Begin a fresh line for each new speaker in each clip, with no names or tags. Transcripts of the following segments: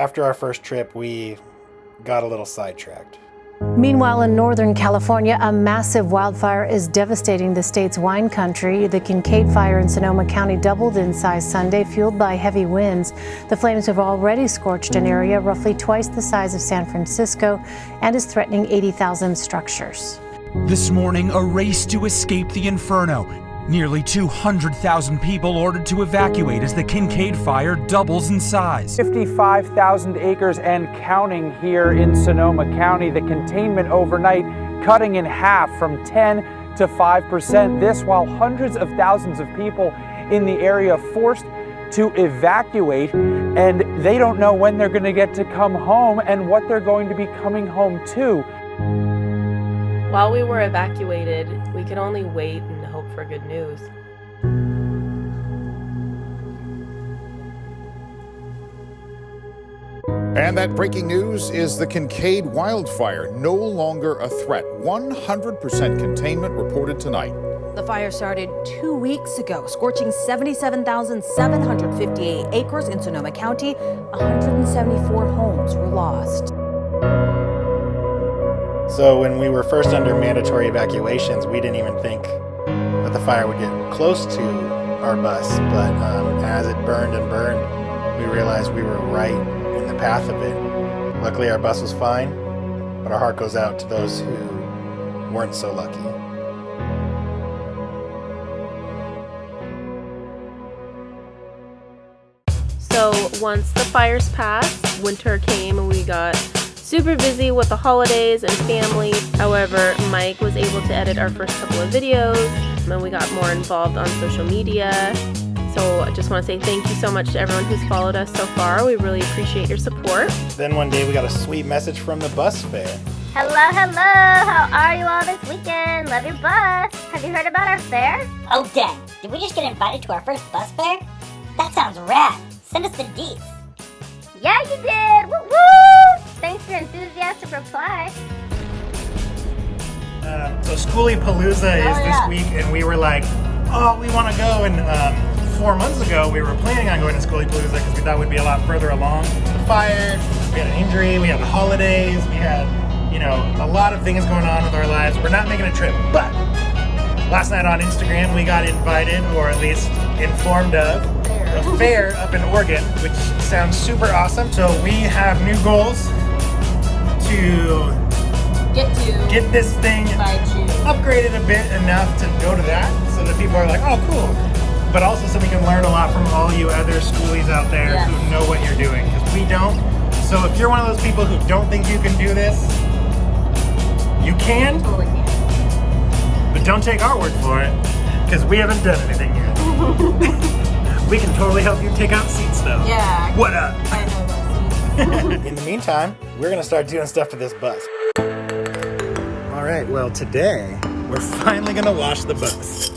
after our first trip, we got a little sidetracked.
Meanwhile, in Northern California, a massive wildfire is devastating the state's wine country. The Kincaid fire in Sonoma County doubled in size Sunday, fueled by heavy winds. The flames have already scorched an area roughly twice the size of San Francisco and is threatening 80,000 structures.
This morning, a race to escape the inferno. Nearly 200,000 people ordered to evacuate as the Kincaid fire doubles in size.
55,000 acres and counting here in Sonoma County. The containment overnight cutting in half from 10 to 5%. This while hundreds of thousands of people in the area forced to evacuate, and they don't know when they're going to get to come home and what they're going to be coming home to.
While we were evacuated, we could only wait and hope for good news.
And that breaking news is the Kincaid wildfire no longer a threat. 100% containment reported tonight.
The fire started 2 weeks ago, scorching 77,758 acres in Sonoma County. 174 homes were lost.
So when we were first under mandatory evacuations, we didn't even think that the fire would get close to our bus. But as it burned and burned, we realized we were right in the path of it. Luckily, our bus was fine, but our heart goes out to those who weren't so lucky.
So once the fires passed, winter came and we got super busy with the holidays and family. However, Mike was able to edit our first couple of videos and we got more involved on social media. So I just want to say thank you so much to everyone who's followed us so far. We really appreciate your support.
Then one day we got a sweet message from the bus fair.
Hello, how are you all this weekend? Love your bus. Have you heard about our fair?
Oh dang, did we just get invited to our first bus fair? That sounds rad. Send us the deets.
Yeah, you did. Woo woo! Thanks for your enthusiastic reply.
So Schoolie Palooza is this week, and we were like, oh, we want to go. And 4 months ago, we were planning on going to Schoolie Palooza because we thought we'd be a lot further along. The fire, we had an injury, we had the holidays, we had, a lot of things going on with our lives. We're not making a trip, but last night on Instagram, we got invited, or at least informed of, a fair up in Oregon, which sounds super awesome. So we have new goals to get this thing upgraded a bit enough to go to that, so that people are like, oh, cool. But also so we can learn a lot from all you other schoolies out there who know what you're doing, because we don't. So if you're one of those people who don't think you can do this, you can.
Totally can.
But don't take our word for it, because we haven't done anything yet. We can totally help you pick out seats, though.
Yeah.
What up?
I know about seats.
In the meantime, we're going to start doing stuff to this bus. All right, well, today, we're finally going to wash the bus.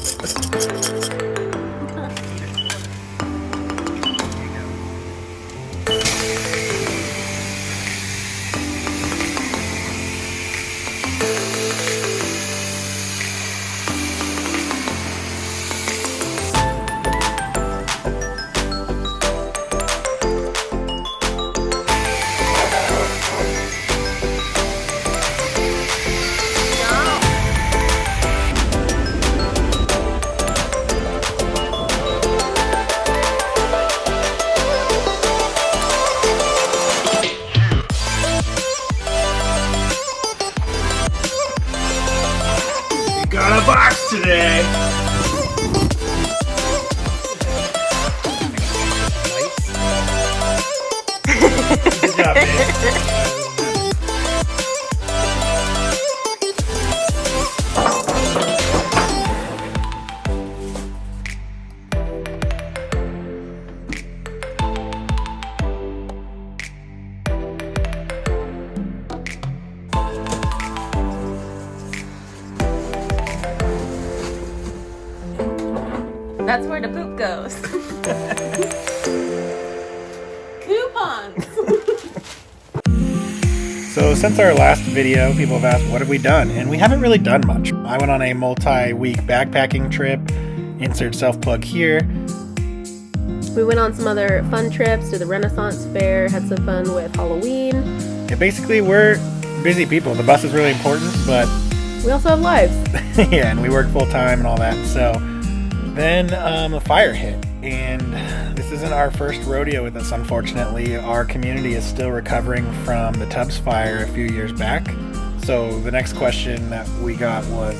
Got a box today. Good job, man.
That's where the poop goes. Coupons!
So since our last video, people have asked, what have we done? And we haven't really done much. I went on a multi-week backpacking trip, insert self-plug here.
We went on some other fun trips to the Renaissance Fair, had some fun with Halloween.
Yeah, basically, we're busy people. The bus is really important, but
We also have lives.
yeah, and we work full time and all that. So then a fire hit, and this isn't our first rodeo with us, unfortunately. Our community is still recovering from the Tubbs fire a few years back. So the next question that we got was,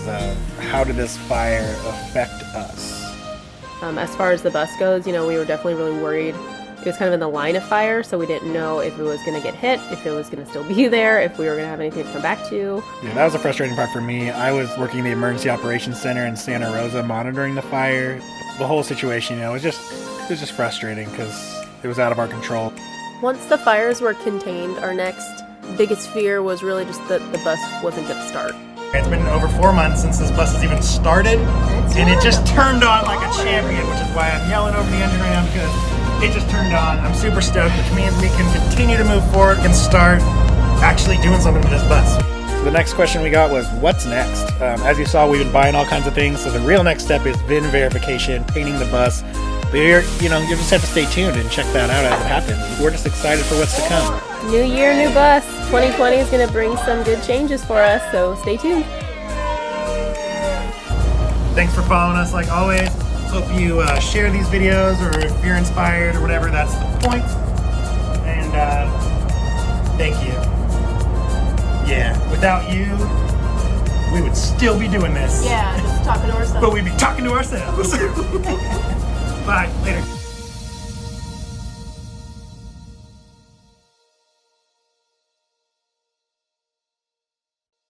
how did this fire affect us?
As far as the bus goes, we were definitely really worried. It was kind of in the line of fire, so we didn't know if it was going to get hit, if it was going to still be there, if we were going to have anything to come back to.
Yeah, that was a frustrating part for me. I was working in the Emergency Operations Center in Santa Rosa monitoring the fire. The whole situation, it was just frustrating because it was out of our control.
Once the fires were contained, our next biggest fear was really just that the bus wasn't going to start.
It's been over 4 months since this bus has even started, and it just turned on like a champion, which is why I'm yelling over the engine right now, because it just turned on. I'm super stoked, which means we can continue to move forward and start actually doing something to this bus. So the next question we got was, what's next? As you saw, we've been buying all kinds of things, so the real next step is VIN verification, painting the bus. But you just have to stay tuned and check that out as it happens. We're just excited for what's to come.
New year, new bus. 2020 is going to bring some good changes for us, so stay tuned.
Thanks for following us like always. Hope you share these videos, or if you're inspired or whatever, that's the point. And thank you. Yeah, without you, we would still be doing this.
Yeah, just talking to ourselves.
But we'd be talking to ourselves. Bye, later.